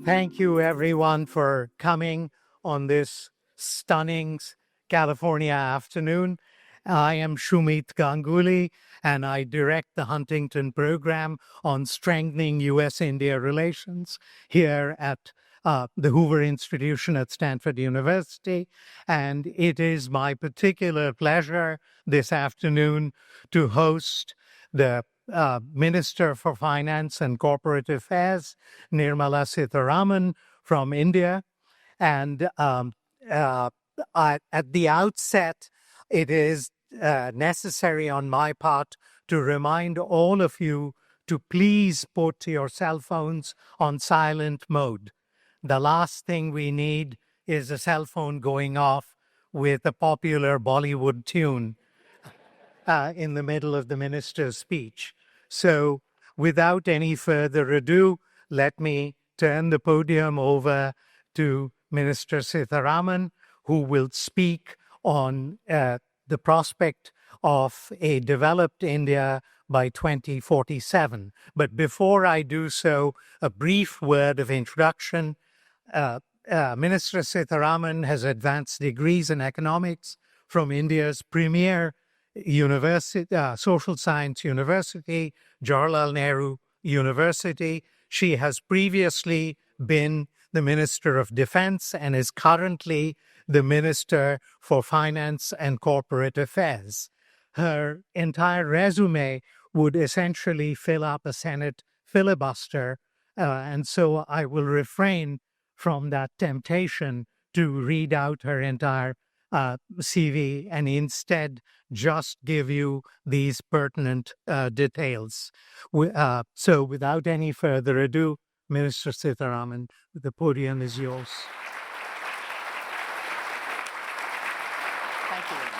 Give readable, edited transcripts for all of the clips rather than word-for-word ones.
Thank you, everyone, for coming on this stunning California afternoon. I am Shumit Ganguly, and I direct the Huntington program on strengthening U.S.-India relations here at the Hoover Institution at Stanford University. And it is my particular pleasure this afternoon to host the Minister for Finance and Corporate Affairs, Nirmala Sitharaman from India. And at the outset, it is necessary on my part to remind all of you to please put your cell phones on silent mode. The last thing we need is a cell phone going off with a popular Bollywood tune in the middle of the minister's speech. So without any further ado, let me turn the podium over to Minister Sitharaman, who will speak on the prospect of a developed India by 2047. But before I do so, a brief word of introduction. Minister Sitharaman has advanced degrees in economics from India's premier university, social science university, Jawaharlal Nehru University. She has previously been the Minister of Defense and is currently the Minister for Finance and Corporate Affairs. Her entire resume would essentially fill up a Senate filibuster, and so I will refrain from that temptation to read out her entire CV and instead just give you these pertinent details. So without any further ado, Minister Sitharaman, the podium is yours. Thank you very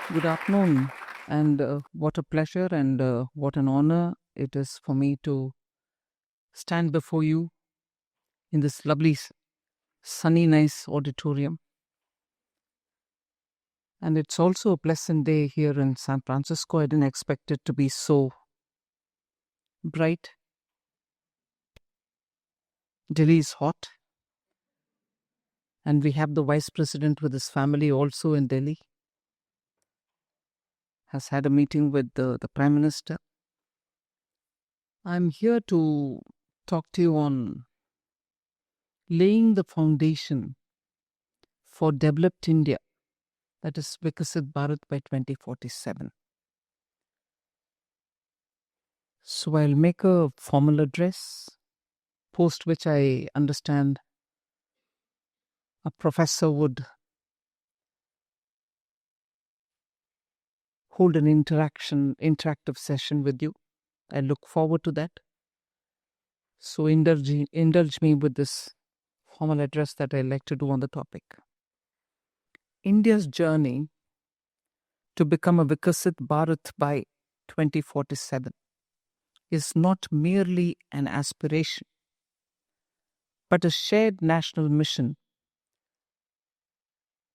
much. Good afternoon, and what a pleasure and what an honor it is for me to stand before you in this lovely, sunny, nice auditorium. And it's also a pleasant day here in San Francisco. I didn't expect it to be so bright. Delhi is hot. And we have the Vice President with his family also in Delhi. Has had a meeting with the Prime Minister. I'm here to talk to you on laying the foundation for developed India, that is Viksit Bharat by 2047. So I'll make a formal address, post which I understand a professor would hold an interactive session with you. I look forward to that. So indulge me with this formal address that I like to do on the topic. India's journey to become a Viksit Bharat by 2047 is not merely an aspiration, but a shared national mission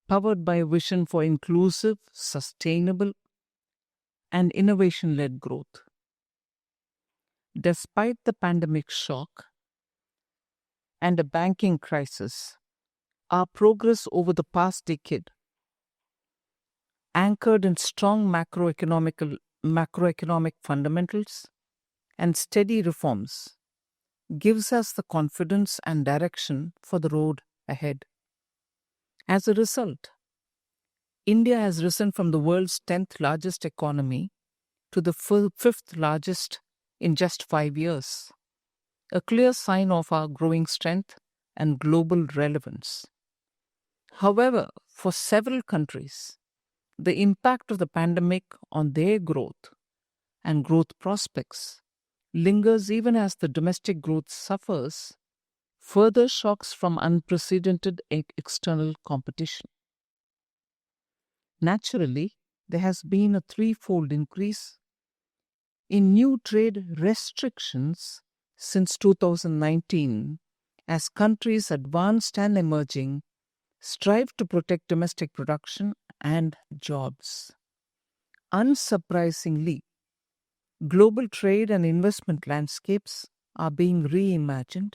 powered by a vision for inclusive, sustainable, and innovation-led growth. Despite the pandemic shock and a banking crisis, our progress over the past decade, anchored in strong macroeconomic fundamentals and steady reforms, gives us the confidence and direction for the road ahead. As a result, India has risen from the world's 10th largest economy to the 5th largest in just 5 years, a clear sign of our growing strength and global relevance. However, for several countries, the impact of the pandemic on their growth and growth prospects lingers even as the domestic growth suffers further shocks from unprecedented external competition. Naturally, there has been a threefold increase in new trade restrictions since 2019 as countries advanced and emerging strive to protect domestic production and jobs. Unsurprisingly, global trade and investment landscapes are being reimagined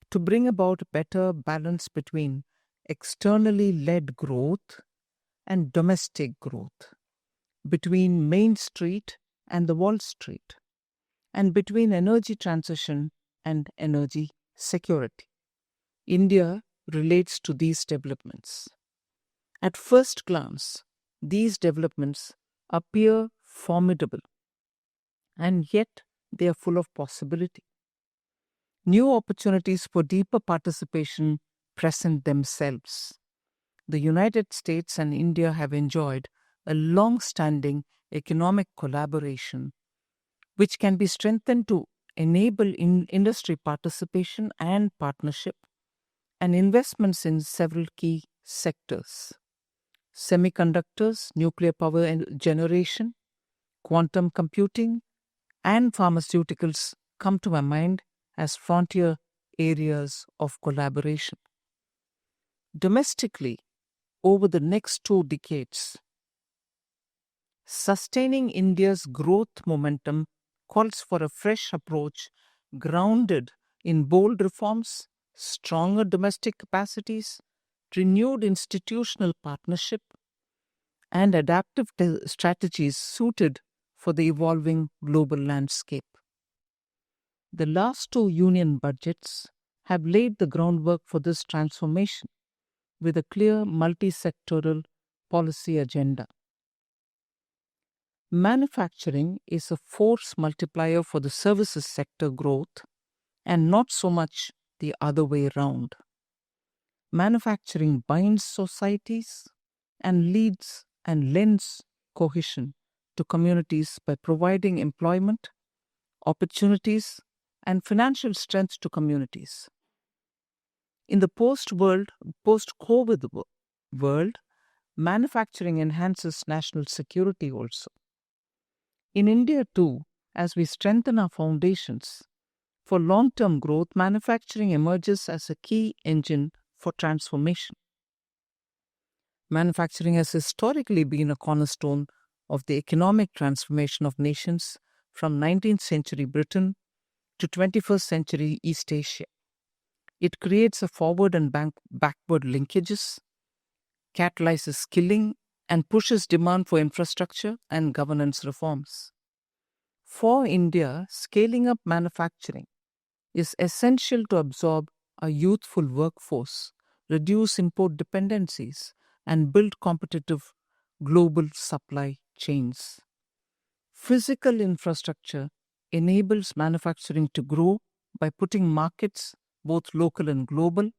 to bring about a better balance between externally led growth and domestic growth, between Main Street and the Wall Street, and between energy transition and energy security. India relates to these developments. At first glance, these developments appear formidable, and yet they are full of possibility. New opportunities for deeper participation present themselves. The United States and India have enjoyed a long standing economic collaboration, which can be strengthened to enable industry participation and partnership and investments in several key sectors. Semiconductors, nuclear power generation, quantum computing, and pharmaceuticals come to my mind as frontier areas of collaboration. Domestically, over the next 2 decades, sustaining India's growth momentum calls for a fresh approach grounded in bold reforms, stronger domestic capacities, renewed institutional partnership, and adaptive strategies suited for the evolving global landscape. The last 2 union budgets have laid the groundwork for this transformation with a clear multi-sectoral policy agenda. Manufacturing is a force multiplier for the services sector growth and not so much the other way round. Manufacturing binds societies and leads and lends cohesion to communities by providing employment, opportunities, and financial strength to communities. In the post-COVID world, manufacturing enhances national security also. In India too, as we strengthen our foundations for long-term growth, manufacturing emerges as a key engine for transformation. Manufacturing has historically been a cornerstone of the economic transformation of nations from 19th century Britain to 21st century East Asia. It creates a forward and backward linkages, catalyzes skilling, and pushes demand for infrastructure and governance reforms. For India, scaling up manufacturing is essential to absorb a youthful workforce, reduce import dependencies, and build competitive global supply chains. Physical infrastructure enables manufacturing to grow by putting markets, both local and global,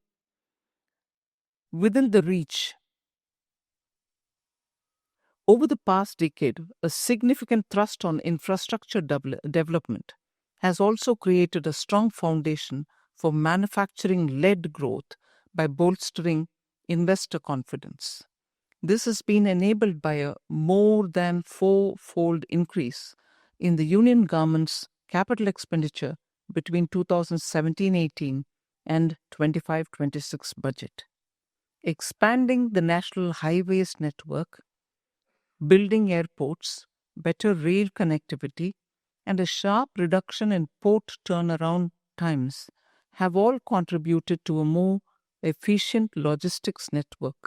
within the reach. Over the past decade, a significant thrust on infrastructure development has also created a strong foundation for manufacturing-led growth by bolstering investor confidence. This has been enabled by a more than 4-fold increase in the Union government's capital expenditure between 2017-18 and 25-26 budget. Expanding the national highways network, building airports, better rail connectivity, and a sharp reduction in port turnaround times have all contributed to a more efficient logistics network.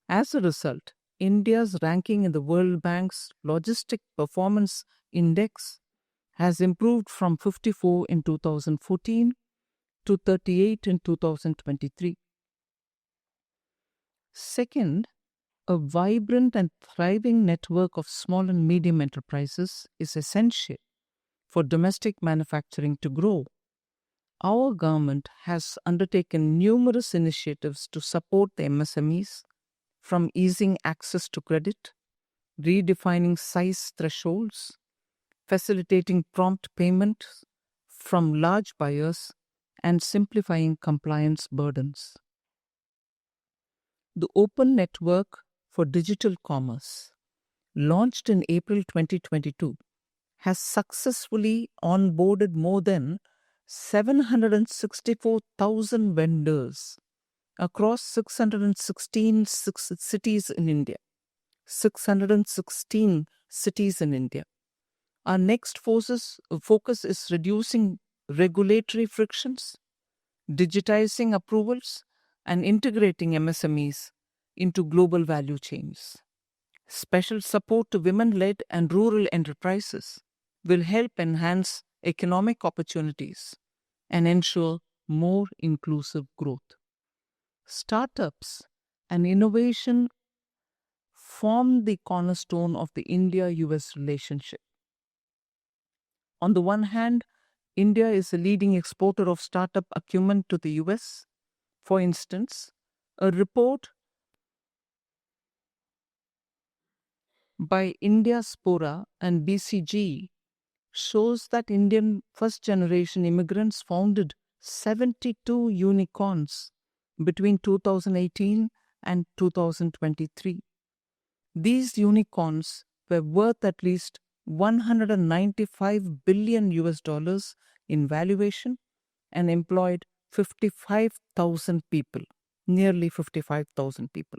As a result, India's ranking in the World Bank's Logistic Performance Index has improved from 54 in 2014 to 38 in 2023. Second, a vibrant and thriving network of small and medium enterprises is essential for domestic manufacturing to grow. Our government has undertaken numerous initiatives to support the MSMEs, from easing access to credit, redefining size thresholds, facilitating prompt payment from large buyers, and simplifying compliance burdens. The Open Network for Digital Commerce, launched in April 2022, has successfully onboarded more than 764,000 vendors across 616 cities in India. 616 cities in India. Our next focus is reducing regulatory frictions, digitizing approvals, and integrating MSMEs into global value chains. Special support to women-led and rural enterprises will help enhance economic opportunities and ensure more inclusive growth. Startups and innovation form the cornerstone of the India-US relationship. On the one hand, India is a leading exporter of startup acumen to the US. For instance, a report by Indiaspora and BCG shows that Indian first generation immigrants founded 72 unicorns between 2018 and 2023. These unicorns were worth at least 195 billion US dollars in valuation and employed 55,000 people, nearly 55,000 people.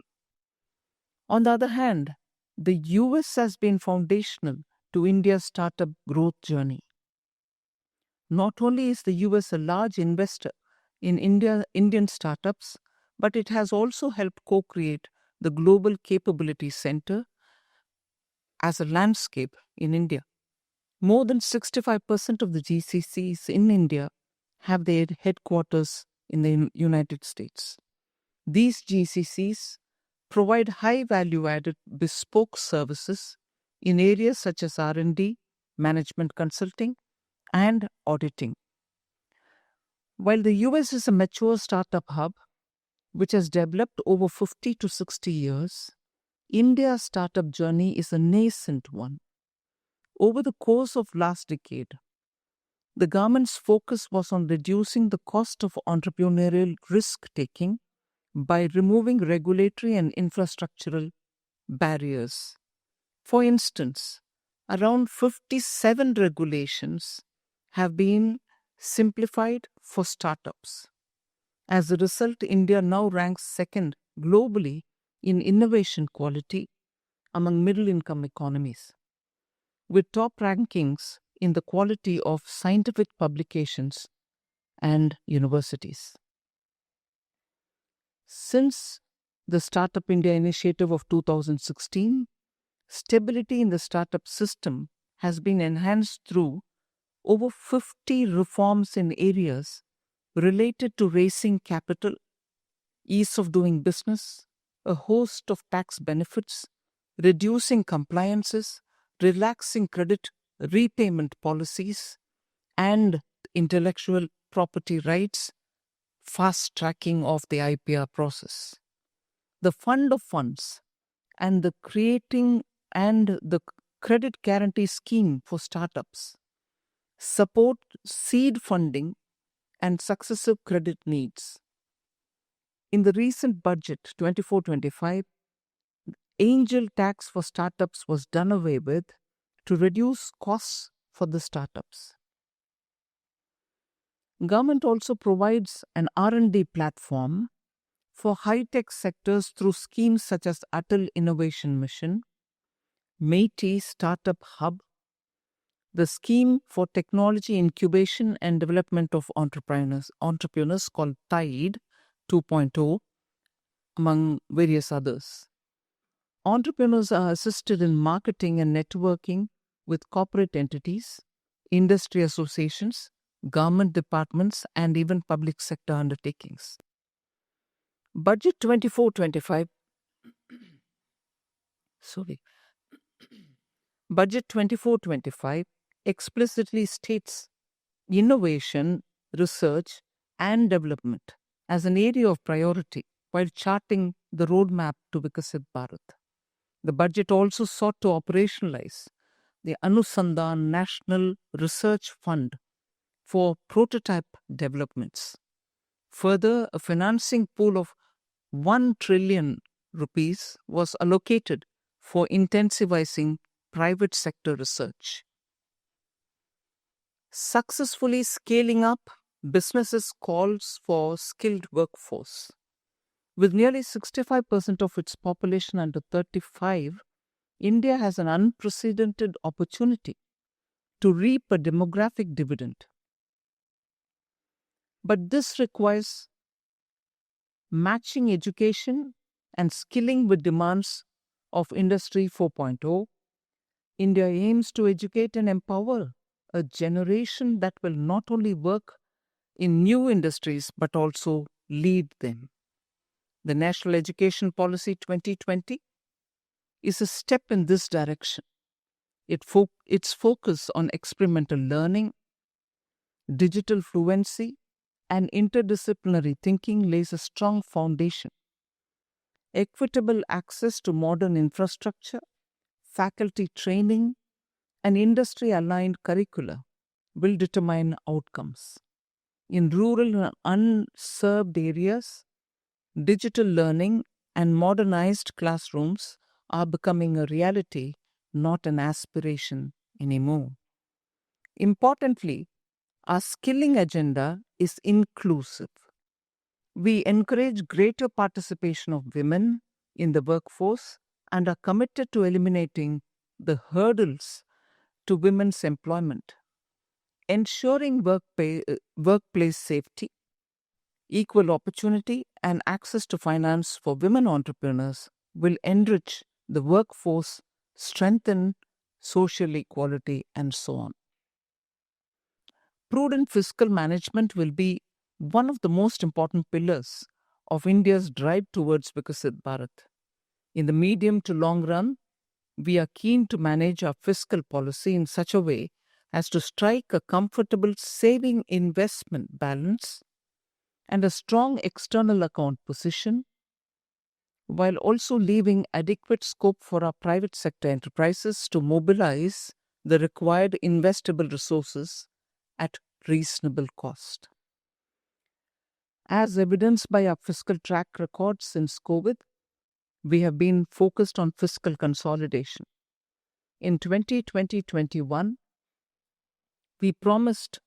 On the other hand, the US has been foundational to India's startup growth journey. Not only is the US a large investor in Indian startups, but it has also helped co-create the Global Capability Center as a landscape in India. More than 65% of the GCCs in India have their headquarters in the United States. These GCCs provide high value-added bespoke services in areas such as R&D, management consulting, and auditing. While the US is a mature startup hub, which has developed over 50 to 60 years, India's startup journey is a nascent one. Over the course of last decade, the government's focus was on reducing the cost of entrepreneurial risk-taking by removing regulatory and infrastructural barriers. For instance, around 57 regulations have been simplified for startups. As a result, India now ranks second globally in innovation quality among middle-income economies, with top rankings in the quality of scientific publications and universities. Since the Startup India initiative of 2016, stability in the startup system has been enhanced through over 50 reforms in areas related to raising capital, ease of doing business, a host of tax benefits, reducing compliances, relaxing credit repayment policies, and intellectual property rights, fast tracking of the IPR process. The fund of funds and the creating and the credit guarantee scheme for startups support seed funding and successive credit needs. In the recent budget 24-25, angel tax for startups was done away with to reduce costs for the startups. Government also provides an R&D platform for high-tech sectors through schemes such as Atal Innovation Mission, MeitY Startup Hub, the scheme for technology incubation and development of entrepreneurs called TIDE 2.0, among various others. Entrepreneurs are assisted in marketing and networking with corporate entities, industry associations, government departments, and even public sector undertakings. Budget 24-25 Budget 24-25 explicitly states innovation, research, and development as an area of priority while charting the roadmap to Viksit Bharat. The budget also sought to operationalize the Anusandhan National Research Fund for prototype developments. Further, a financing pool of 1 trillion rupees was allocated for intensifying private sector research. Successfully scaling up businesses calls for skilled workforce. With nearly 65% of its population under 35, India has an unprecedented opportunity to reap a demographic dividend. But this requires matching education and skilling with demands of Industry 4.0. India aims to educate and empower a generation that will not only work in new industries but also lead them. The National Education Policy 2020 is a step in this direction. Its focus on experimental learning, digital fluency, and interdisciplinary thinking lays a strong foundation. Equitable access to modern infrastructure, faculty training, and industry-aligned curricula will determine outcomes. In rural and unserved areas, digital learning and modernized classrooms are becoming a reality, not an aspiration anymore. Importantly, our skilling agenda is inclusive. We encourage greater participation of women in the workforce and are committed to eliminating the hurdles to women's employment. Ensuring workplace safety, equal opportunity, and access to finance for women entrepreneurs will enrich the workforce, strengthen social equality, and so on. Prudent fiscal management will be one of the most important pillars of India's drive towards Viksit Bharat. In the medium to long run, we are keen to manage our fiscal policy in such a way as to strike a comfortable saving investment balance and a strong external account position, while also leaving adequate scope for our private sector enterprises to mobilize the required investable resources at reasonable cost. As evidenced by our fiscal track record since COVID, we have been focused on fiscal consolidation. In 2020-21, we promised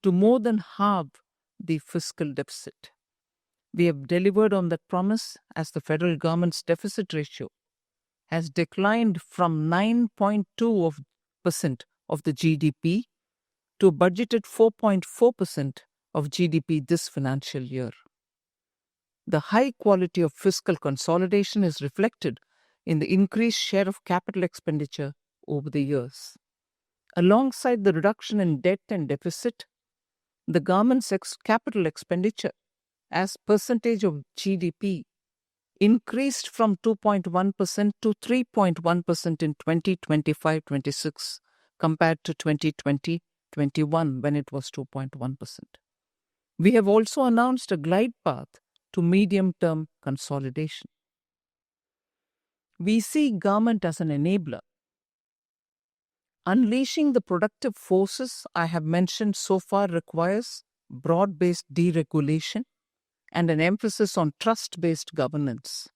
to more than halve the fiscal deficit. We have delivered on that promise as the federal government's deficit ratio has declined from 9.2% of the GDP to a budgeted 4.4% of GDP this financial year. The high quality of fiscal consolidation is reflected in the increased share of capital expenditure over the years. Alongside the reduction in debt and deficit, the government's capital expenditure as percentage of GDP increased from 2.1% to 3.1% in 2025-26 compared to 2020-21 when it was 2.1%. We have also announced a glide path to medium-term consolidation. We see government as an enabler. Unleashing the productive forces I have mentioned so far requires broad-based deregulation and an emphasis on trust-based governance.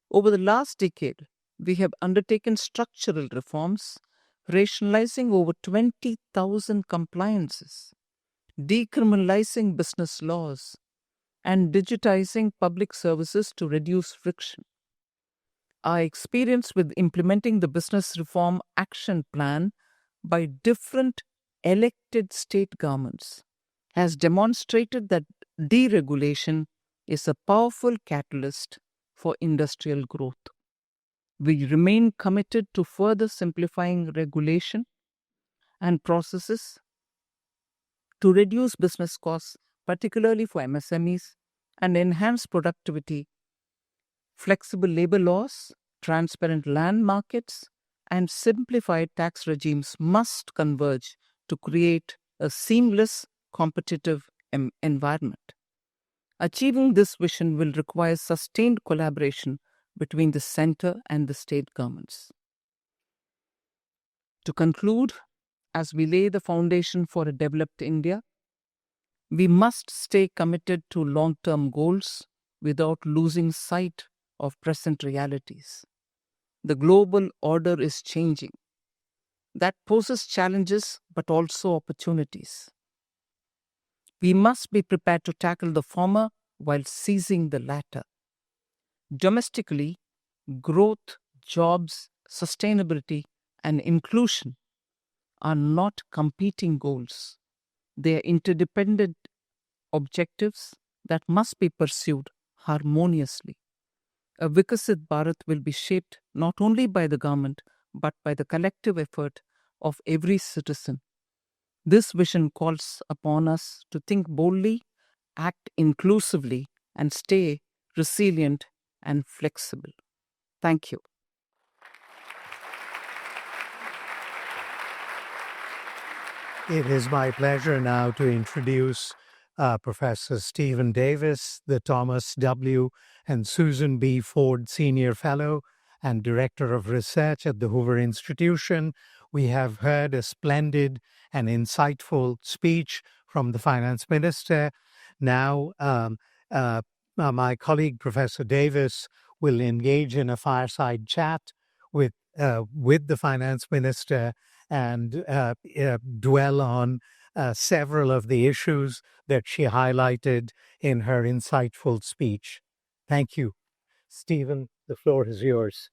Over the last decade, we have undertaken structural reforms, rationalizing over 20,000 compliances, decriminalizing business laws, and digitizing public services to reduce friction. Our experience with implementing the Business Reform Action Plan by different elected state governments has demonstrated that deregulation is a powerful catalyst for industrial growth. We remain committed to further simplifying regulation and processes to reduce business costs, particularly for MSMEs, and enhance productivity. Flexible labor laws, transparent land markets, and simplified tax regimes must converge to create a seamless, competitive environment. Achieving this vision will require sustained collaboration between the center and the state governments. To conclude, as we lay the foundation for a developed India, we must stay committed to long-term goals without losing sight of present realities. The global order is changing. That poses challenges but also opportunities. We must be prepared to tackle the former while seizing the latter. Domestically, growth, jobs, sustainability, and inclusion are not competing goals. They are interdependent objectives that must be pursued harmoniously. A Viksit Bharat will be shaped not only by the government but by the collective effort of every citizen. This vision calls upon us to think boldly, act inclusively, and stay resilient and flexible. Thank you. It is my pleasure now to introduce Professor Stephen Davis, the Thomas W. and Susan B. Ford Senior Fellow and Director of Research at the Hoover Institution. We have heard a splendid and insightful speech from the Finance Minister. Now, my colleague, Professor Davis, will engage in a fireside chat with the Finance Minister and dwell on several of the issues that she highlighted in her insightful speech. Thank you. Stephen, the floor is yours.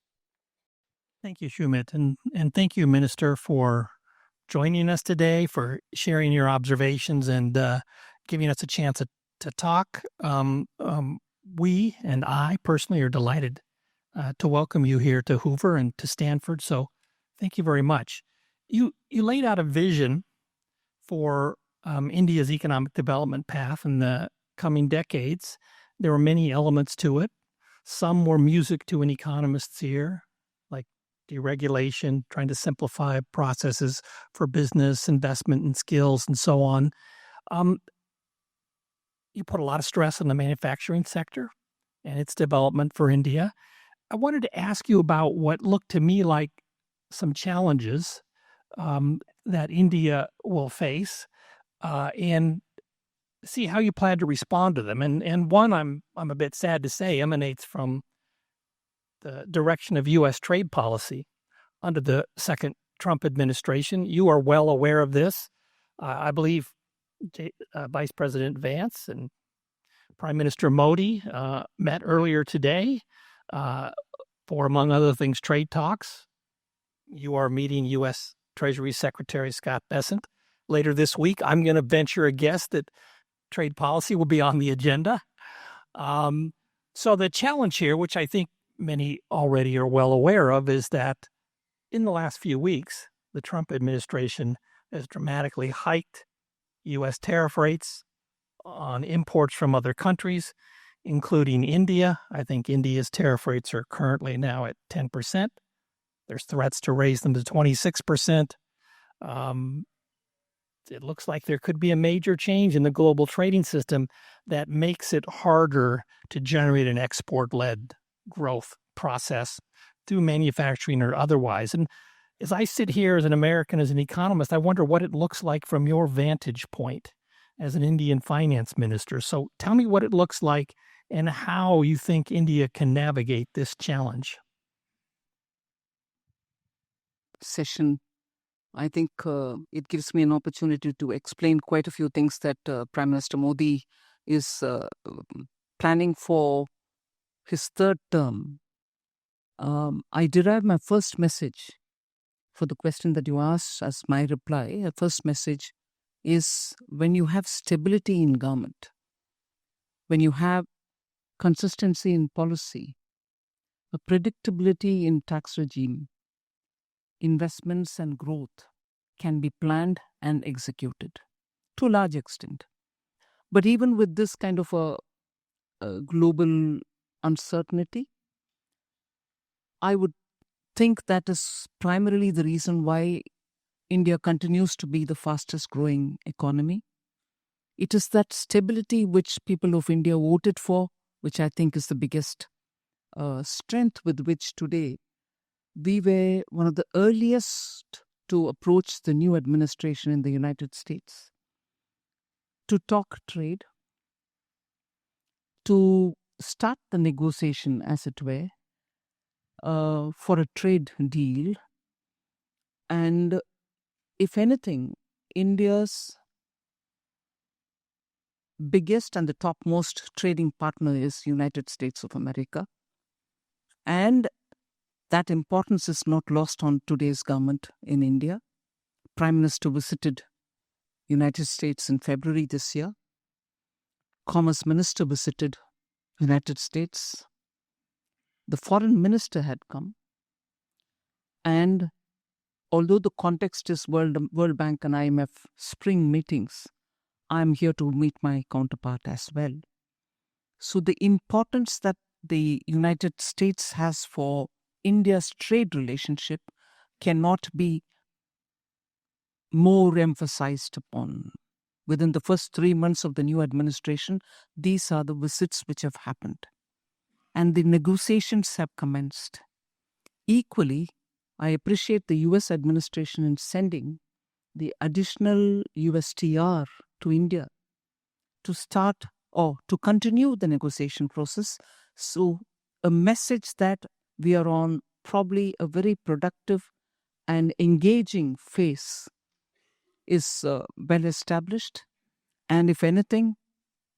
Thank you, Shumit, and thank you, Minister, for joining us today, for sharing your observations and giving us a chance to talk. We and I personally are delighted to welcome you here to Hoover and to Stanford, so thank you very much. You laid out a vision for India's economic development path in the coming decades. There were many elements to it. Some were music to an economist's ear, like deregulation, trying to simplify processes for business, investment and skills, and so on. You put a lot of stress on the manufacturing sector and its development for India. I wanted to ask you about what looked to me like some challenges that India will face, and see how you plan to respond to them. And one, I'm a bit sad to say, emanates from the direction of U.S. trade policy under the second Trump administration. You are well aware of this. I believe Vice President Vance and Prime Minister Modi met earlier today for, among other things, trade talks. You are meeting U.S. Treasury Secretary Scott Bessent later this week. I'm going to venture a guess that trade policy will be on the agenda. So the challenge here, which I think many already are well aware of, is that in the last few weeks, the Trump administration has dramatically hiked U.S. tariff rates on imports from other countries, including India. I think India's tariff rates are currently now at 10%. There's threats to raise them to 26%. It looks like there could be a major change in the global trading system that makes it harder to generate an export-led growth process through manufacturing or otherwise. And as I sit here as an American, as an economist, I wonder what it looks like from your vantage point as an Indian finance minister. So tell me what it looks like and how you think India can navigate this challenge. Session, I think it gives me an opportunity to explain quite a few things that Prime Minister Modi is planning for his third term. I derive my first message for the question that you asked as my reply. The first message is when you have stability in government, when you have consistency in policy, a predictability in tax regime, investments and growth can be planned and executed to a large extent. But even with this kind of a global uncertainty, I would think that is primarily the reason why India continues to be the fastest growing economy. It is that stability which people of India voted for, which I think is the biggest strength with which today we were one of the earliest to approach the new administration in the United States to talk trade, to start the negotiation, as it were, for a trade deal. And if anything, India's biggest and the topmost trading partner is United States of America. And that importance is not lost on today's government in India. Prime Minister visited United States in February this year. Commerce Minister visited United States. The Foreign Minister had come. And although the context is World Bank and IMF spring meetings, I'm here to meet my counterpart as well. So the importance that the United States has for India's trade relationship cannot be more emphasized upon. Within the first 3 months of the new administration, these are the visits which have happened. And the negotiations have commenced. Equally, I appreciate the US administration in sending the additional USTR to India to start or to continue the negotiation process. So a message that we are on probably a very productive and engaging phase is well established. And if anything,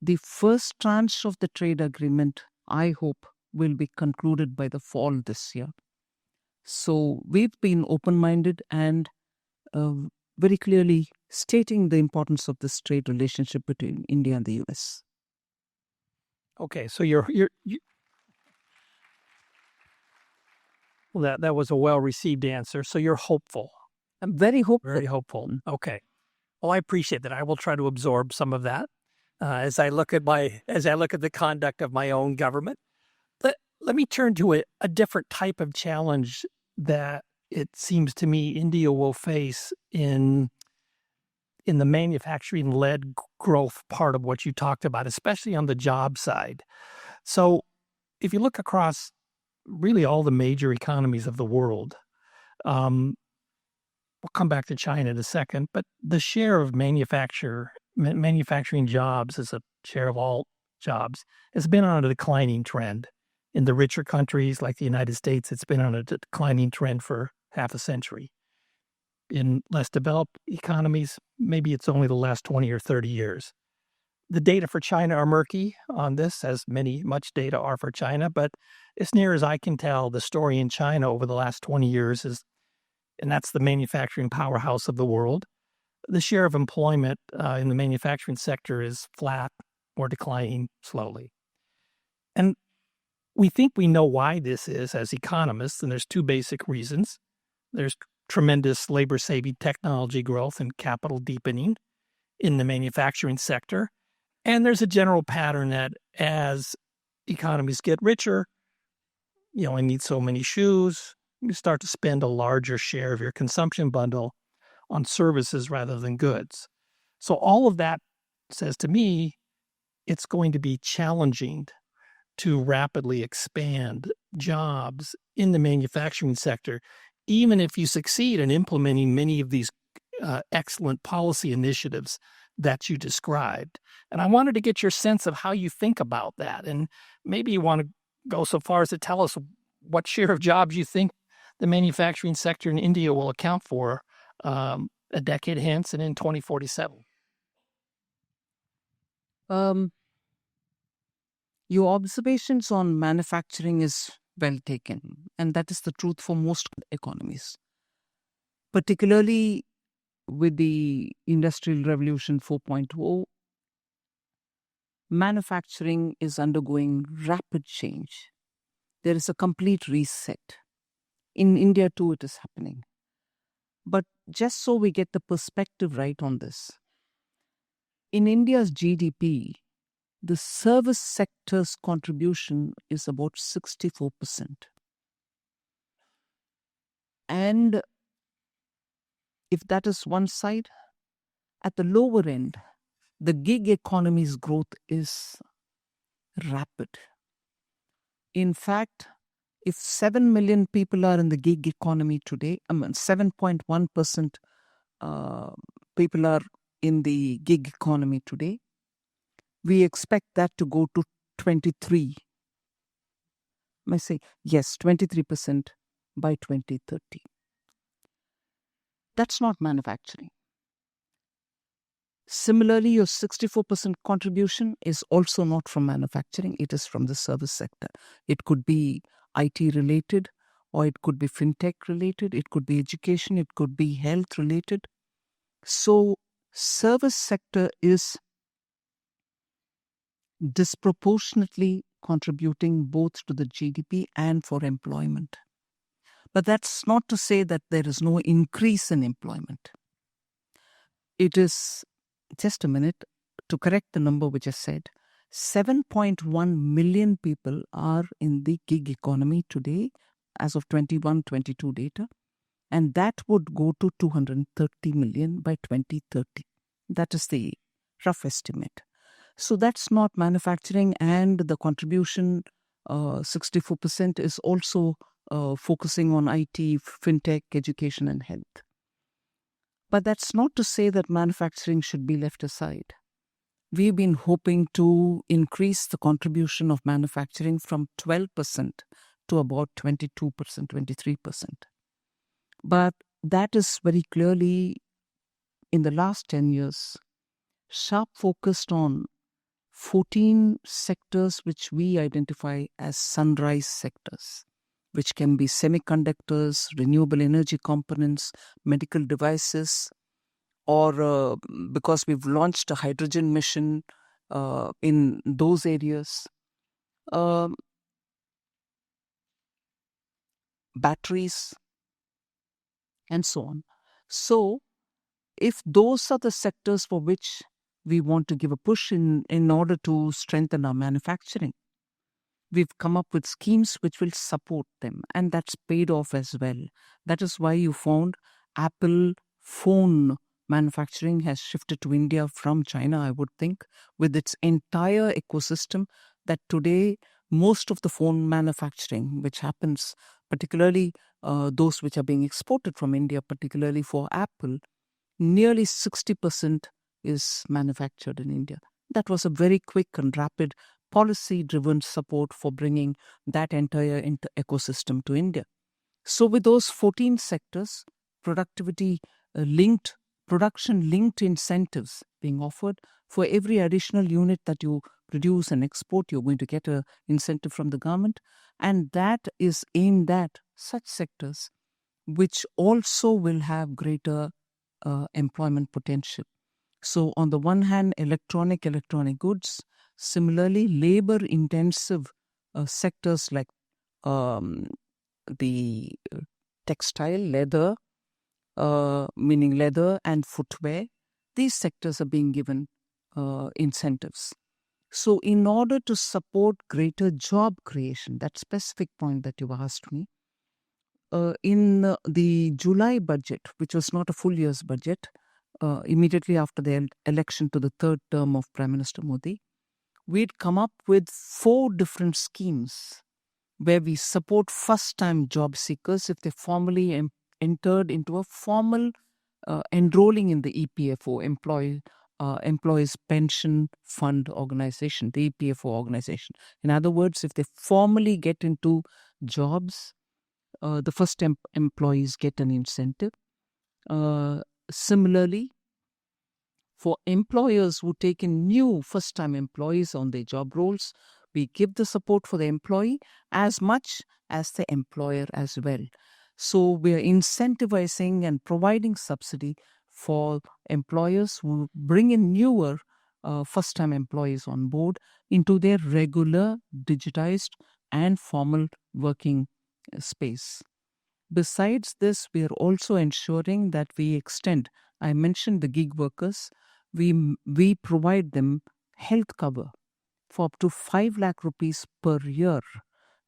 the first tranche of the trade agreement, I hope, will be concluded by the fall this year. So we've been open-minded and very clearly stating the importance of this trade relationship between India and the US. Okay, so well, that was a well-received answer. So you're hopeful. I'm very hopeful. Very hopeful. Okay. Well, I appreciate that. I will try to absorb some of that as I look at the conduct of my own government. Let me turn to a different type of challenge that it seems to me India will face in the manufacturing-led growth part of what you talked about, especially on the job side. So if you look across really all the major economies of the world, we'll come back to China in a second, but the share of manufacturing jobs as a share of all jobs has been on a declining trend. In the richer countries like the United States, it's been on a declining trend for half a century. In less developed economies, maybe it's only the last 20 or 30 years. The data for China are murky on this, as much data are for China, but as near as I can tell, the story in China over the last 20 years is, and that's the manufacturing powerhouse of the world, the share of employment in the manufacturing sector is flat or declining slowly. And we think we know why this is as economists, and there's two basic reasons. There's tremendous labor-saving technology growth and capital deepening in the manufacturing sector. And there's a general pattern that as economies get richer, you only need so many shoes, you start to spend a larger share of your consumption bundle on services rather than goods. So all of that says to me, it's going to be challenging to rapidly expand jobs in the manufacturing sector, even if you succeed in implementing many of these excellent policy initiatives that you described. And I wanted to get your sense of how you think about that. And maybe you want to go so far as to tell us what share of jobs you think the manufacturing sector in India will account for a decade hence and in 2047. Your observations on manufacturing is well taken, and that is the truth for most economies, particularly with the Industrial Revolution 4.0. Manufacturing is undergoing rapid change. There is a complete reset. In India too, it is happening. But just so we get the perspective right on this, in India's GDP, the service sector's contribution is about 64%. And if that is one side, at the lower end, the gig economy's growth is rapid. In fact, if 7 million people are in the gig economy today, 7.1% people are in the gig economy today, we expect that to go to 23. I say, yes, 23% by 2030. That's not manufacturing. Similarly, your 64% contribution is also not from manufacturing. It is from the service sector. It could be IT related, or it could be fintech related. It could be education. It could be health related. So service sector is disproportionately contributing both to the GDP and for employment. But that's not to say that there is no increase in employment. It is, just a minute, to correct the number which I said, 7.1 million people are in the gig economy today as of 21-22 data, and that would go to 230 million by 2030. That is the rough estimate. So that's not manufacturing, and the contribution, 64%, is also focusing on IT, fintech, education, and health. But that's not to say that manufacturing should be left aside. We've been hoping to increase the contribution of manufacturing from 12% to about 22%, 23%. But that is very clearly, in the last 10 years, sharp focused on 14 sectors which we identify as sunrise sectors, which can be semiconductors, renewable energy components, medical devices, or because we've launched a hydrogen mission in those areas, batteries, and so on. So, if those are the sectors for which we want to give a push in order to strengthen our manufacturing, we've come up with schemes which will support them, and that's paid off as well. That is why you found Apple phone manufacturing has shifted to India from China, I would think, with its entire ecosystem, that today most of the phone manufacturing which happens, particularly those which are being exported from India, particularly for Apple, nearly 60% is manufactured in India. That was a very quick and rapid policy-driven support for bringing that entire ecosystem to India. So with those 14 sectors, production-linked incentives being offered, for every additional unit that you produce and export, you're going to get an incentive from the government. And that is aimed at such sectors which also will have greater employment potential. So on the one hand, electronic goods. Similarly, labor-intensive sectors like the textile, leather, meaning leather and footwear, these sectors are being given incentives. So in order to support greater job creation, that specific point that you asked me, in the July budget, which was not a full year's budget, immediately after the election to the third term of Prime Minister Modi, we'd come up with 4 different schemes where we support first-time job seekers if they formally entered into a formal enrolling in the EPFO, Employees Pension Fund Organization, the EPFO organization. In other words, if they formally get into jobs, the first employees get an incentive. Similarly, for employers who take in new first-time employees on their job roles, we give the support for the employee as much as the employer as well. So we are incentivizing and providing subsidy for employers who bring in newer first-time employees on board into their regular, digitized and formal working space. Besides this, we are also ensuring that we extend, I mentioned the gig workers, we provide them health cover for up to 5 lakh rupees per year,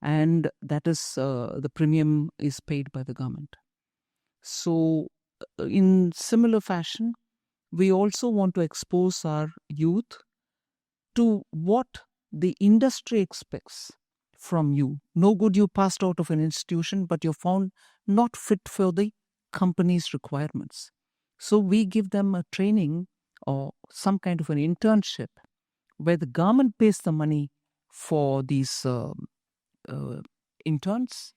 and that is the premium is paid by the government. So in similar fashion, we also want to expose our youth to what the industry expects from you. No good you passed out of an institution, but you're found not fit for the company's requirements. So we give them a training or some kind of an internship where the government pays the money for these interns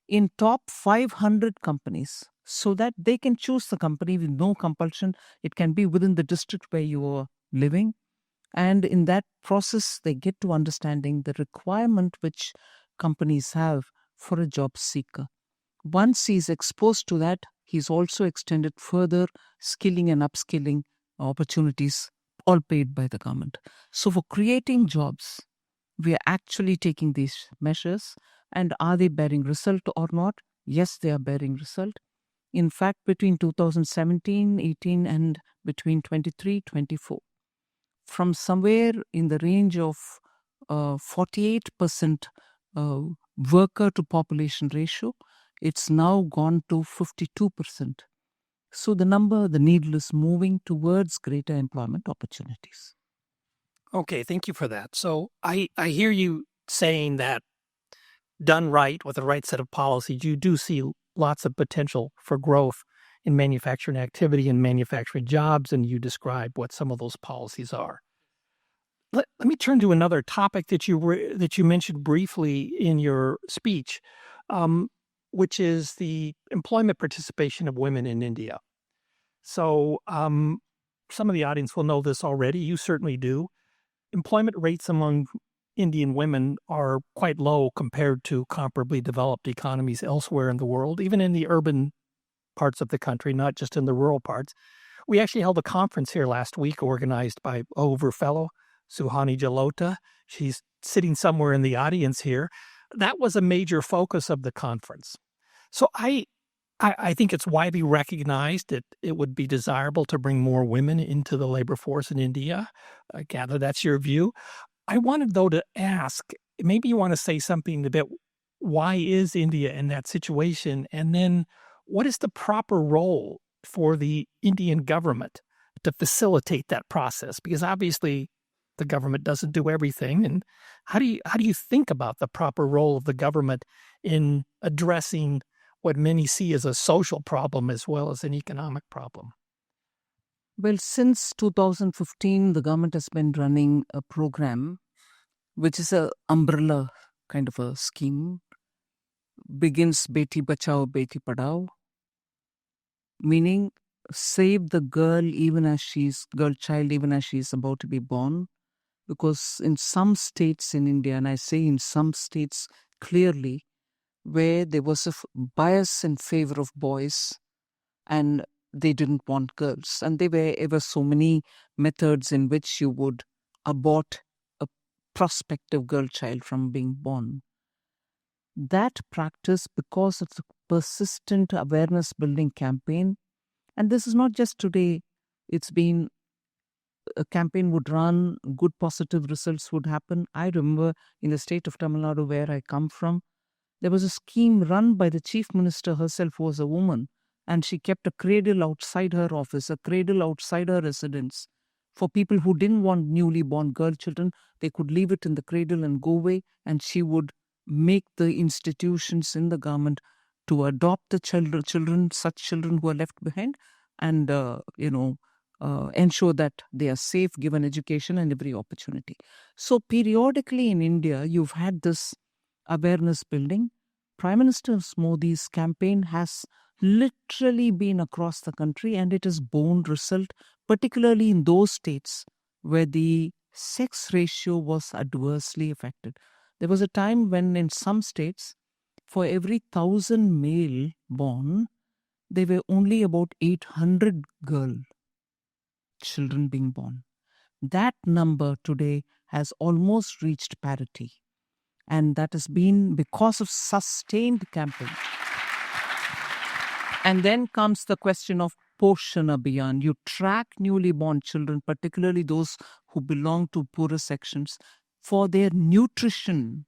in top 500 companies, so that they can choose the company with no compulsion. It can be within the district where you are living. And in that process, they get to understanding the requirement which companies have for a job seeker. Once he's exposed to that, he's also extended further skilling and upskilling opportunities all paid by the government. So for creating jobs, we are actually taking these measures. And are they bearing result or not? Yes, they are bearing result. In fact, between 2017, 18 and between 23, 24, from somewhere in the range of 48% worker to population ratio, it's now gone to 52%. So the needle is moving towards greater employment opportunities. Okay, thank you for that. So I hear you saying that done right with the right set of policies, you do see lots of potential for growth in manufacturing activity and manufacturing jobs, and you describe what some of those policies are. Let me turn to another topic that you mentioned briefly in your speech, which is the employment participation of women in India. So some of the audience will know this already. You certainly do. Employment rates among Indian women are quite low compared to comparably developed economies elsewhere in the world, even in the urban parts of the country, not just in the rural parts. We actually held a conference here last week organized by a Hoover Fellow, Suhani Jalota. She's sitting somewhere in the audience here. That was a major focus of the conference. So I think it's widely recognized that it would be desirable to bring more women into the labor force in India. I gather that's your view. I wanted, though, to ask, maybe you want to say something about why is India in that situation? And then what is the proper role for the Indian government to facilitate that process? Because obviously the government doesn't do everything. And how do you think about the proper role of the government in addressing what many see as a social problem as well as an economic problem? Well, since 2015, the government has been running a program which is an umbrella kind of a scheme. Begins Beti Bachao, Beti Padhao, meaning save the girl child even as she's about to be born. Because in some states in India, and I say in some states clearly, where there was a bias in favor of boys and they didn't want girls. And there were ever so many methods in which you would abort a prospective girl child from being born. That practice, because of the persistent awareness building campaign, and this is not just today, it's been a campaign would run, good positive results would happen. I remember in the state of Tamil Nadu, where I come from, there was a scheme run by the chief minister herself, who was a woman, and she kept a cradle outside her office, a cradle outside her residence. For people who didn't want newly born girl children, they could leave it in the cradle and go away, and she would make the institutions in the government to adopt the children, such children who are left behind, and ensure that they are safe, given education and every opportunity. So periodically in India, you've had this awareness building. Prime Minister Modi's campaign has literally been across the country, and it has borne result, particularly in those states where the sex ratio was adversely affected. There was a time when in some states, for every 1,000 male born, there were only about 800 girl children being born. That number today has almost reached parity. And that has been because of sustained campaign. And then comes the question of Poshan Abhiyan. You track newly born children, particularly those who belong to poorer sections, for their nutrition.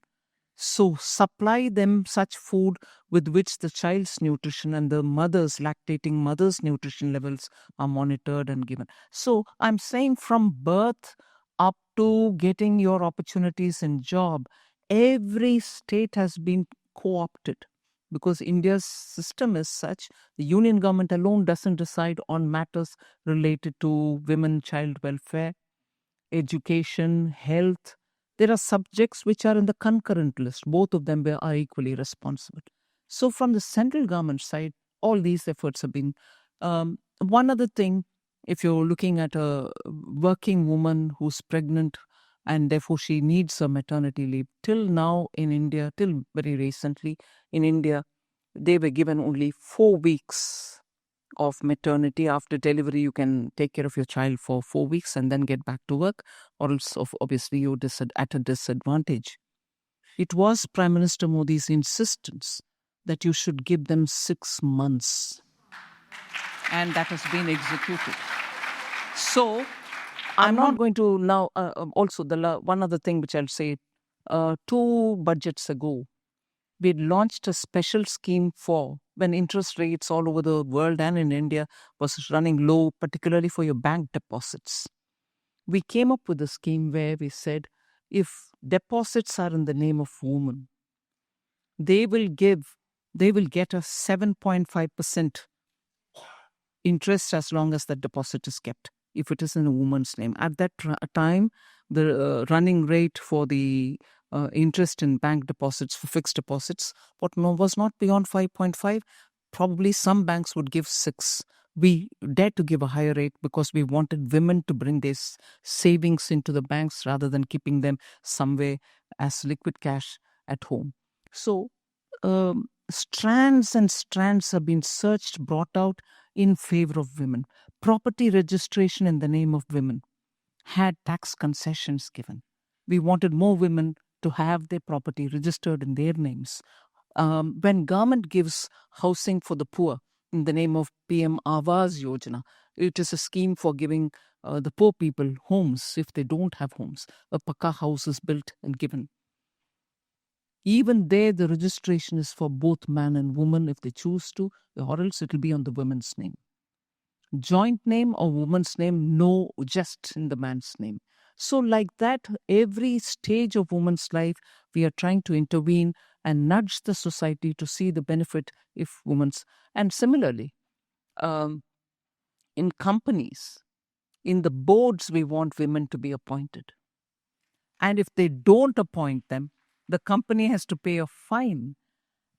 So supply them such food with which the child's nutrition and the lactating mother's nutrition levels are monitored and given. So I'm saying from birth up to getting your opportunities in job, every state has been co-opted. Because India's system is such, the union government alone doesn't decide on matters related to women, child welfare, education, health. There are subjects which are in the concurrent list. Both of them are equally responsible. So from the central government side, all these efforts have been. One other thing, if you're looking at a working woman who's pregnant and therefore she needs a maternity leave, till now in India, till very recently in India, they were given only 4 weeks of maternity. After delivery, you can take care of your child for 4 weeks and then get back to work, or else obviously you're at a disadvantage. It was Prime Minister Modi's insistence that you should give them 6 months. And that has been executed. So, I'm not going to now, also one other thing which I'll say, 2 budgets ago, we launched a special scheme for when interest rates all over the world and in India was running low, particularly for your bank deposits. We came up with a scheme where we said, if deposits are in the name of women, they will get a 7.5% interest as long as the deposit is kept, if it is in a woman's name. At that time, the running rate for the interest in bank deposits, for fixed deposits, was not beyond 5.5. Probably some banks would give 6. We dared to give a higher rate because we wanted women to bring their savings into the banks rather than keeping them somewhere as liquid cash at home. So strands and strands have been searched, brought out in favor of women. Property registration in the name of women had tax concessions given. We wanted more women to have their property registered in their names. When government gives housing for the poor in the name of PM Awas Yojana, it is a scheme for giving the poor people homes if they don't have homes. A pakka house is built and given. Even there, the registration is for both man and woman if they choose to, or else it will be on the woman's name. Joint name or woman's name, no, just in the man's name. So like that, every stage of woman's life, we are trying to intervene and nudge the society to see the benefit if women's. And similarly, in companies, in the boards, we want women to be appointed. And if they don't appoint them, the company has to pay a fine.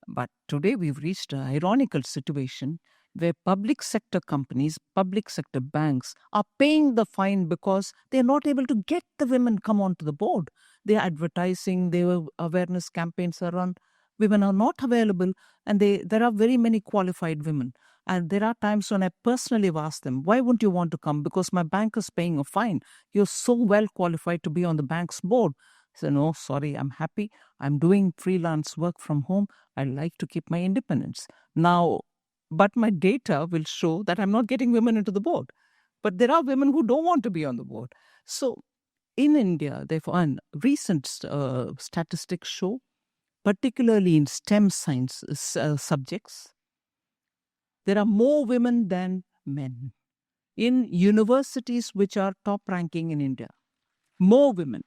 But today we've reached an ironical situation where public sector companies, public sector banks are paying the fine because they're not able to get the women come onto the board. They're advertising, their awareness campaigns are run. Women are not available, and there are very many qualified women. And there are times when I personally have asked them, why wouldn't you want to come? Because my bank is paying a fine. You're so well qualified to be on the bank's board. I said, no, sorry, I'm happy. I'm doing freelance work from home. I like to keep my independence. Now, but my data will show that I'm not getting women into the board. But there are women who don't want to be on the board. So in India, therefore, and recent statistics show, particularly in STEM science subjects, there are more women than men. In universities which are top ranking in India, more women.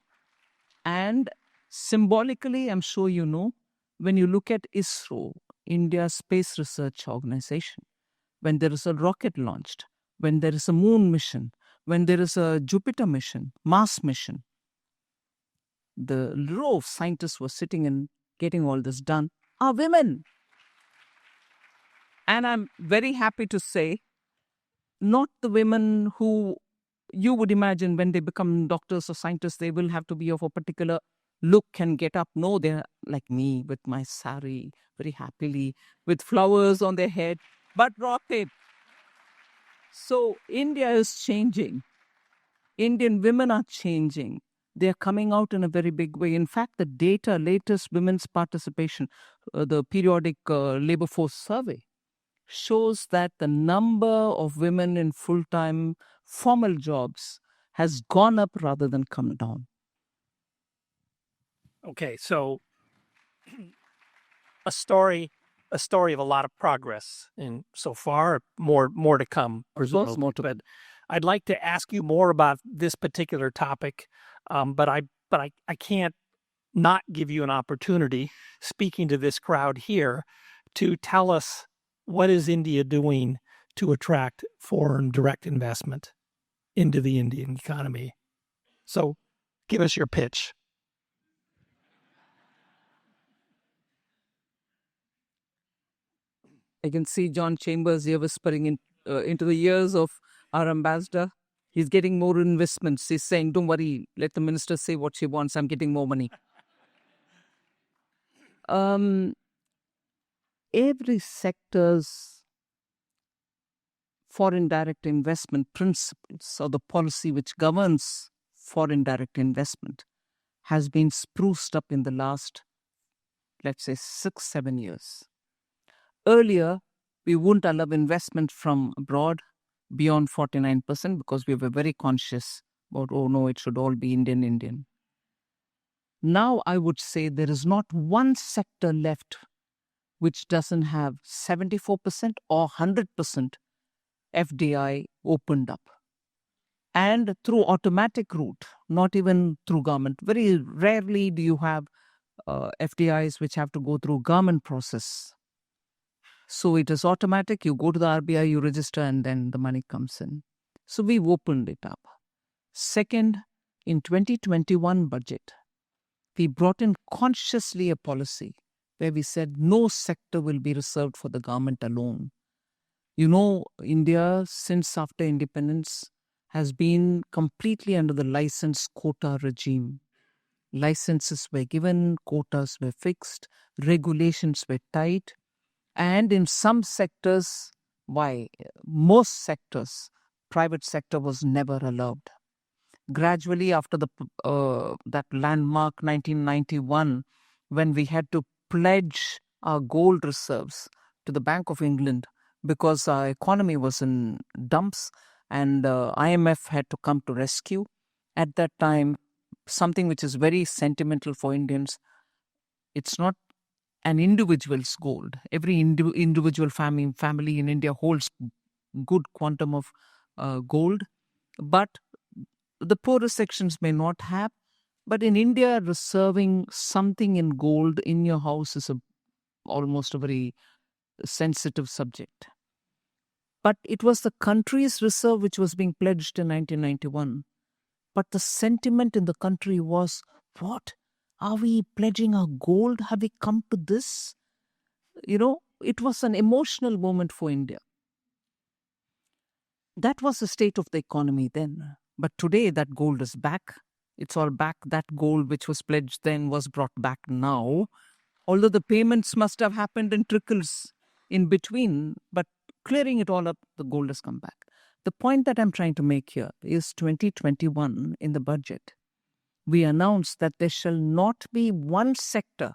And symbolically, I'm sure you know, when you look at ISRO, India's Space Research Organization, when there is a rocket launched, when there is a moon mission, when there is a Jupiter mission, Mars mission, the row of scientists who are sitting and getting all this done are women. And I'm very happy to say, not the women who you would imagine when they become doctors or scientists, they will have to be of a particular look and get up. No, they're like me with my sari, very happily, with flowers on their head, but rocket. So India is changing. Indian women are changing. They're coming out in a very big way. In fact, the latest women's participation, the periodic labor force survey, shows that the number of women in full-time formal jobs has gone up rather than come down. Okay, so a story of a lot of progress, and so far more to come. Presumably, more to. But I'd like to ask you more about this particular topic, but I can't not give you an opportunity, speaking to this crowd here, to tell us what is India doing to attract foreign direct investment into the Indian economy. So, give us your pitch. I can see John Chambers here whispering into the ears of our ambassador. He's getting more investments. He's saying, don't worry, let the minister say what she wants. I'm getting more money. Every sector's foreign direct investment principles, or the policy which governs foreign direct investment, has been spruced up in the last, let's say, 6-7 years. Earlier, we wouldn't allow investment from abroad beyond 49% because we were very conscious about, oh no, it should all be Indian. Now I would say there is not one sector left which doesn't have 74% or 100% FDI opened up. And through automatic route, not even through government. Very rarely do you have FDIs which have to go through government process. So it is automatic. You go to the RBI, you register, and then the money comes in. So we've opened it up. Second, in 2021 budget, we brought in consciously a policy where we said no sector will be reserved for the government alone. You know, India, since after independence, has been completely under the license quota regime. Licenses were given, quotas were fixed, regulations were tight, and in some sectors, most sectors, private sector was never allowed. Gradually, after that landmark 1991, when we had to pledge our gold reserves to the Bank of England because our economy was in dumps and IMF had to come to rescue. At that time, something which is very sentimental for Indians, it's not an individual's gold. Every individual family in India holds good quantum of gold, but the poorer sections may not have. But in India, reserving something in gold in your house is almost a very sensitive subject. But it was the country's reserve which was being pledged in 1991. But the sentiment in the country was, what? Are we pledging our gold? Have we come to this? You know, it was an emotional moment for India. That was the state of the economy then. But today that gold is back. It's all back. That gold which was pledged then was brought back now. Although the payments must have happened in trickles in between, but clearing it all up, the gold has come back. The point that I'm trying to make here is 2021 in the budget, we announced that there shall not be one sector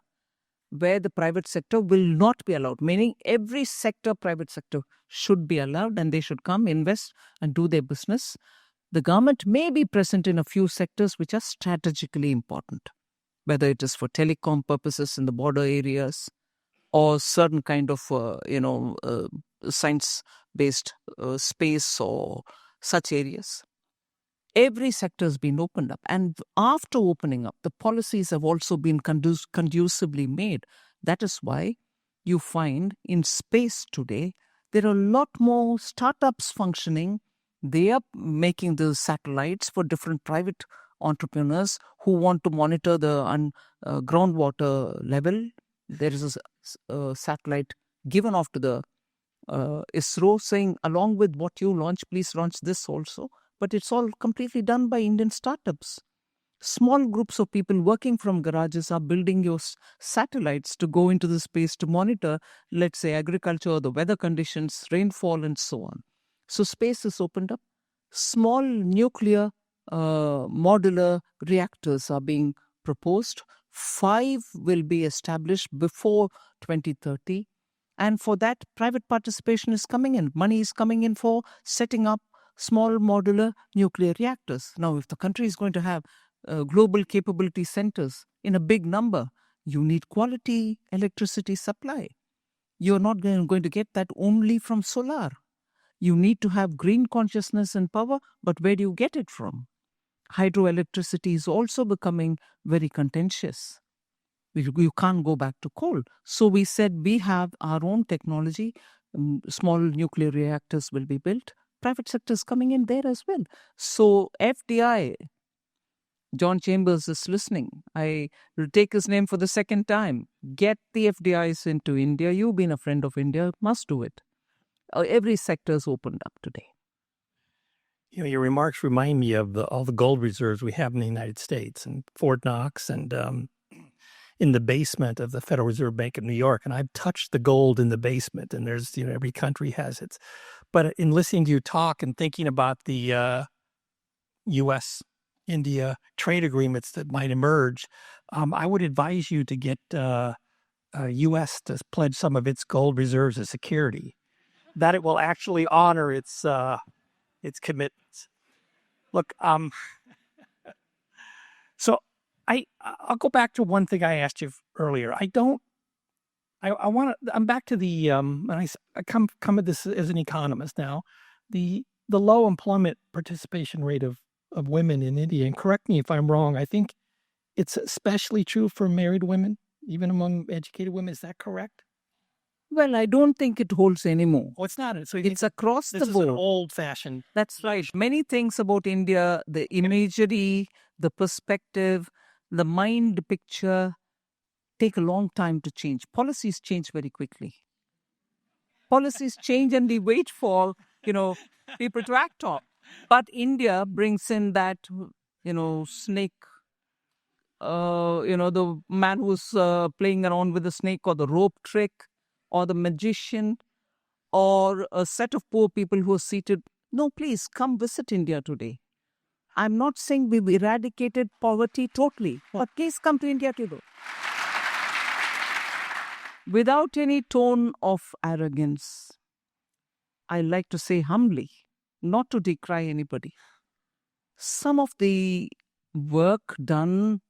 where the private sector will not be allowed, meaning every sector, private sector, should be allowed and they should come, invest and do their business. The government may be present in a few sectors which are strategically important, whether it is for telecom purposes in the border areas or certain kind of, science-based space or such areas. Every sector has been opened up. And after opening up, the policies have also been conducively made. That is why you find in space today, there are a lot more startups functioning. They are making the satellites for different private entrepreneurs who want to monitor the groundwater level. There is a satellite given off to the ISRO saying, along with what you launch, please launch this also. But it's all completely done by Indian startups. Small groups of people working from garages are building your satellites to go into the space to monitor, let's say, agriculture, the weather conditions, rainfall, and so on. So space is opened up. Small nuclear modular reactors are being proposed. 5 will be established before 2030. And for that, private participation is coming in. Money is coming in for setting up small modular nuclear reactors. Now, if the country is going to have global capability centers in a big number, you need quality electricity supply. You're not going to get that only from solar. You need to have green consciousness and power, but where do you get it from? Hydroelectricity is also becoming very contentious. You can't go back to coal. So we said we have our own technology. Small nuclear reactors will be built. Private sector is coming in there as well. So FDI, John Chambers is listening. I will take his name for the second time. Get the FDIs into India. You've been a friend of India. Must do it. Every sector is opened up today. You know, your remarks remind me of all the gold reserves we have in the United States and Fort Knox and in the basement of the Federal Reserve Bank of New York. And I've touched the gold in the basement, and there's, every country has its But in listening to you talk and thinking about the U.S.-India trade agreements that might emerge, I would advise you to get U.S. to pledge some of its gold reserves as security, that it will actually honor its commitments. Look, so I'll go back to one thing I asked you earlier. I'm back to the and I come at this as an economist now, the low employment participation rate of women in India. And correct me if I'm wrong. I think it's especially true for married women, even among educated women. Is that correct? Well, I don't think it holds anymore. Oh, it's not. So It's across the this is board. an old-fashioned. That's right. Many things about India, the imagery, the perspective, the mind picture, take a long time to change. Policies change very quickly. Policies change and we wait for, people to act on. But India brings in that, snake, the man who's playing around with the snake, or the rope trick, or the magician, or a set of poor people who are seated. No, please come visit India today. I'm not saying we've eradicated poverty totally, but please come to India today. Without any tone of arrogance, I like to say humbly, not to decry anybody. Some of the work done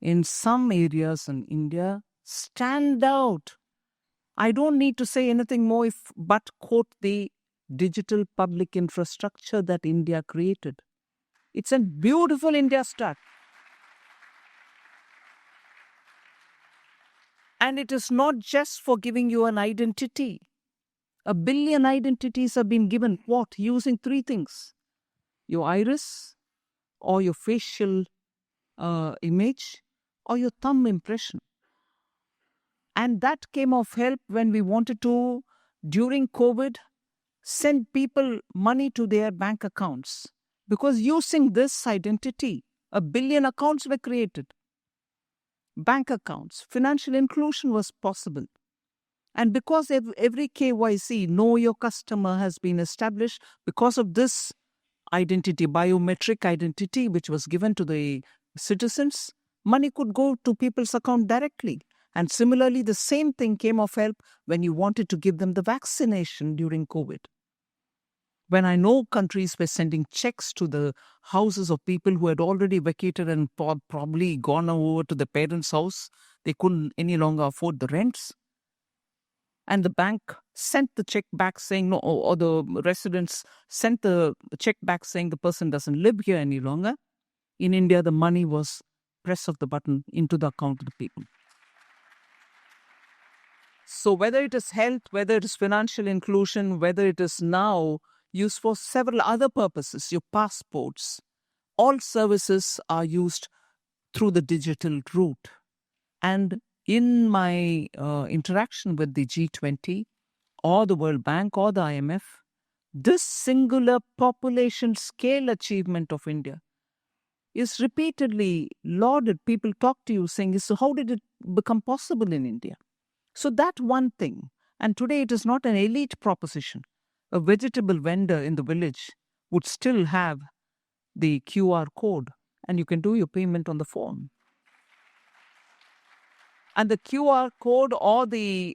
in some areas in India stand out. I don't need to say anything more but quote the digital public infrastructure that India created. It's a beautiful India start. And it is not just for giving you an identity. 1 billion identities have been given. What? Using 3 things. Your iris, or your facial image, or your thumb impression. And that came of help when we wanted to, during COVID, send people money to their bank accounts. Because using this identity, 1 billion accounts were created. Bank accounts, financial inclusion was possible. And because every KYC, know your customer, has been established, because of this identity, biometric identity, which was given to the citizens, money could go to people's account directly. And similarly, the same thing came of help when you wanted to give them the vaccination during COVID. When I know countries were sending checks to the houses of people who had already vacated and probably gone over to the parents' house, they couldn't any longer afford the rents. And the bank sent the check back saying no, or the residents sent the check back saying the person doesn't live here any longer. In India, the money was press of the button into the account of the people. So whether it is health, whether it is financial inclusion, whether it is now used for several other purposes, your passports, all services are used through the digital route. And in my interaction with the G20 or the World Bank or the IMF, this singular population scale achievement of India is repeatedly lauded. People talk to you saying, so how did it become possible in India? So that one thing, and today it is not an elite proposition. A vegetable vendor in the village would still have the QR code and you can do your payment on the phone. And the QR code or the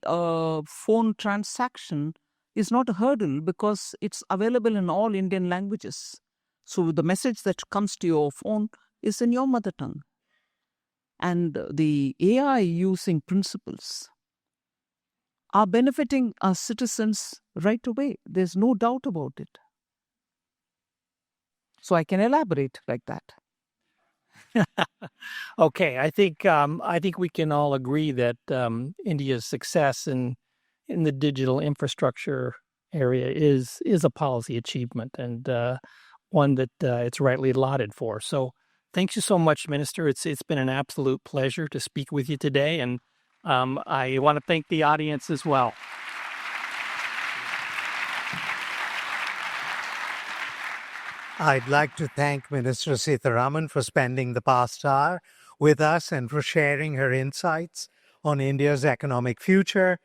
phone transaction is not a hurdle because it's available in all Indian languages. So the message that comes to your phone is in your mother tongue. And the AI using principles are benefiting our citizens right away. There's no doubt about it. So I can elaborate like that. Okay, I think we can all agree that India's success in the digital infrastructure area is a policy achievement and one that it's rightly lauded for. So thank you so much, Minister. It's been an absolute pleasure to speak with you today, and I want to thank the audience as well. I'd like to thank Minister Sitharaman for spending the past hour with us and for sharing her insights on India's economic future.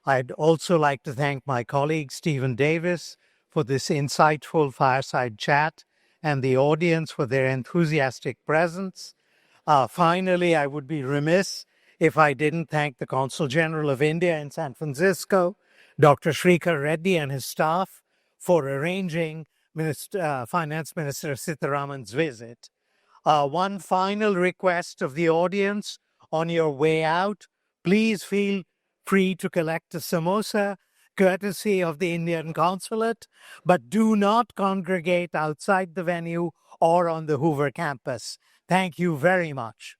I'd also like to thank my colleague Stephen Davis for this insightful fireside chat and the audience for their enthusiastic presence. Finally, I would be remiss if I didn't thank the Consul General of India in San Francisco, Dr. Shrikar Reddy and his staff, for arranging Finance Minister Sitharaman's visit. One final request of the audience: on your way out, please feel free to collect a samosa, courtesy of the Indian consulate, but do not congregate outside the venue or on the Hoover campus. Thank you very much.